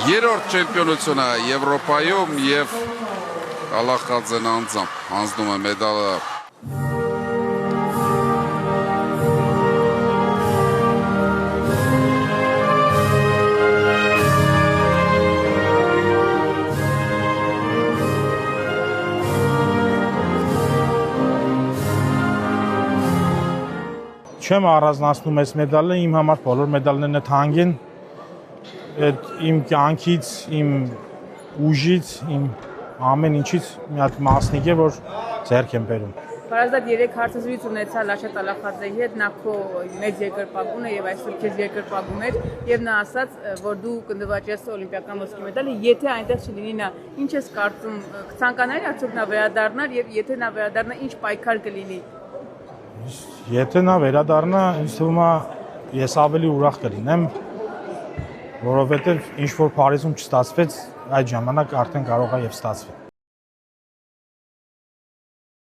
երրորդ չեմպիոնությունը Եվրոպայում եւ Ալախաձեն անձամբ հանձնում է մեդալը Չեմ առանձնացնում այս մեդալը, իմ համար բոլոր մեդալներն թանկ են, իմ կյանքից, իմ ուժից, իմ ամեն ինչից մի հատ մասնիկ է, որ ձեռք եմ բերում։ Պարազդատ 3 հարցազրույց ունեցա Լաշատ Ալախաձեի հետ, նա քո մեծ երկրպագուն է եւ այսօր քեզ երկրպագում էր եւ նա ասաց, որ դու կնվաճես օլիմպիական ոսկի մեդալը, եթե այնտեղ չլինի նա, ինչ ես կարծում, կցանկանայի արդյոք նա վերադառնար եւ եթե նա վերադառնա, ինչ պայքար կլինի։ Եթե նա վերադառնա, ինձ թվում է ես ավելի ուրախ կլինեմ, որովհետև ինչ որ Փարիզում չստացվեց, այդ ժամանակ արդեն կարող է եւ ստացվի։